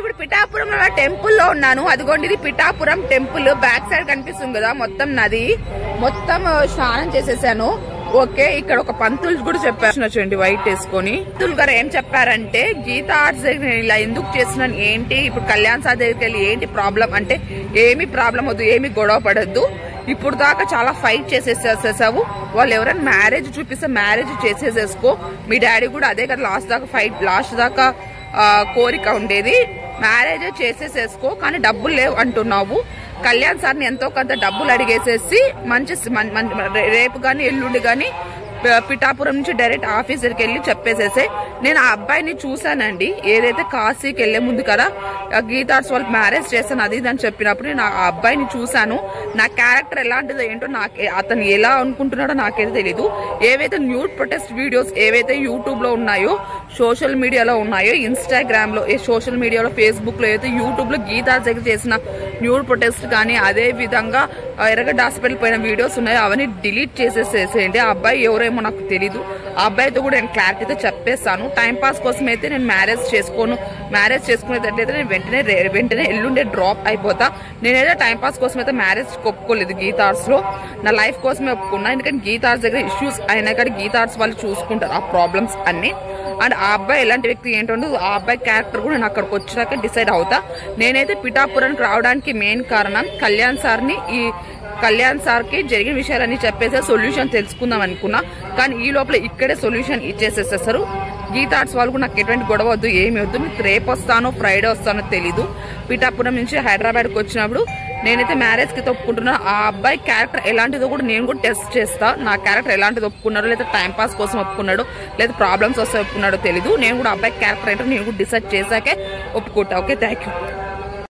ఇప్పుడు పిఠాపురంలో టెంపుల్ లో ఉన్నాను. అదిగోండి ఇది పిఠాపురం టెంపుల్. బ్యాక్ సైడ్ కనిపిస్తుంది కదా మొత్తం నది. మొత్తం స్నానం చేసేసాను. ఓకే, ఇక్కడ ఒక పంతులు కూడా చెప్పారు చూడండి వైట్ వేసుకొని. పంతులు గారు ఏం చెప్పారంటే గీతా ఆర్ట్స్ దగ్గర ఇలా ఎందుకు చేస్తున్నాను ఏంటి, ఇప్పుడు కళ్యాణ్ సార్ దగ్గరికి వెళ్ళి ఏంటి ప్రాబ్లం అంటే ఏమి ప్రాబ్లం వద్దు, ఏమి గొడవ పడద్దు. ఇప్పుడు దాకా చాలా ఫైట్ చేసేసావు, వాళ్ళు ఎవరైనా మ్యారేజ్ చూపిస్తే మ్యారేజ్ చేసేసేసుకో. మీ డాడీ కూడా అదే కదా లాస్ట్ దాకా కోరిక ఉండేది, మ్యారేజ్ చేసేసేసుకో. కానీ డబ్బులు లేవు అంటున్నావు. కళ్యాణ్ సార్ని ఎంతో కొంత డబ్బులు అడిగేసేసి రేపు గాని ఎల్లుండి గాని పిఠాపురం నుంచి డైరెక్ట్ ఆఫీస్ దగ్గరికి వెళ్ళి చెప్పేసేసే. నేను ఆ అబ్బాయిని చూసానండి, ఏదైతే కాశీకి వెళ్లే ముందు కదా గీతార్స్ వాళ్ళకి మ్యారేజ్ చేస్తాను అది అని చెప్పినప్పుడు నేను ఆ అబ్బాయిని చూసాను. నా క్యారెక్టర్ ఎలాంటిదో ఏంటో అతను ఎలా అనుకుంటున్నాడో నాకైతే తెలీదు. ఏవైతే న్యూడ్ ప్రొటెస్ట్ వీడియోస్ ఏవైతే యూట్యూబ్ లో ఉన్నాయో, సోషల్ మీడియాలో ఉన్నాయో, ఇన్స్టాగ్రామ్ లో, సోషల్ మీడియాలో, ఫేస్బుక్ లో, అయితే యూట్యూబ్ లో గీతార్స్ దగ్గర చేసిన న్యూడ్ ప్రొటెస్ట్ కానీ అదే విధంగా ఎర్రగడ్డ హాస్పిటల్ పోయిన వీడియోస్ ఉన్నాయో అవన్నీ డిలీట్ చేసేసేసేయండి. ఆ అబ్బాయి ఎవరేమో నాకు తెలీదు. ఆ అబ్బాయితో కూడా నేను క్లారిటీతో చెప్పేస్తాను. టైం పాస్ కోసం అయితే నేను మ్యారేజ్ చేసుకోను. మ్యారేజ్ చేసుకునేటట్లయితే నేను వెంటనే ఎల్లుండే డ్రాప్ అయిపోతా. నేనైతే టైం పాస్ కోసం అయితే మ్యారేజ్ ఒప్పుకోలేదు గీతార్స్ లో, నా లైఫ్ కోసమే ఒప్పుకున్నా. ఎందుకంటే గీతార్స్ దగ్గర ఇష్యూస్ అయినా కానీ గీతార్స్ వాళ్ళు చూసుకుంటారు ఆ ప్రాబ్లమ్స్ అన్ని. అండ్ ఆ అబ్బాయి ఎలాంటి వ్యక్తి ఏంటంటే ఆ అబ్బాయి క్యారెక్టర్ కూడా నేను అక్కడికి వచ్చాక డిసైడ్ అవుతా. నేనైతే పిఠాపురానికి రావడానికి మెయిన్ కారణం కళ్యాణ్ సార్ కి జరిగిన విషయాలన్నీ చెప్పేసి సొల్యూషన్ తెలుసుకుందాం అనుకున్నా. కానీ ఈ లోపల ఇక్కడే సొల్యూషన్ ఇచ్చేసేస్తారు. గీతా ఆర్ట్స్ వాళ్ళు కూడా నాకు ఎటువంటి గొడవ వద్దు, ఏమి వద్దు, రేపు వస్తానో ఫ్రైడే వస్తానో తెలీదు. పిఠాపురం నుంచి హైదరాబాద్కి వచ్చినప్పుడు నేనైతే మ్యారేజ్ కి ఒప్పుకుంటున్నా. ఆ అబ్బాయి క్యారెక్టర్ ఎలాంటిదో కూడా నేను కూడా టెస్ట్ చేస్తా. నా క్యారెక్టర్ ఎలాంటిది ఒప్పుకున్నాడో, లేదా టైం పాస్ కోసం ఒప్పుకున్నాడో, లేదా ప్రాబ్లమ్స్ వస్తే ఒప్పుకున్నాడో తెలీదు. నేను కూడా అబ్బాయి క్యారెక్టర్ ఏంటో నేను కూడా డిసైడ్ చేశాకే ఒప్పుకుంటా. Okay, thank you.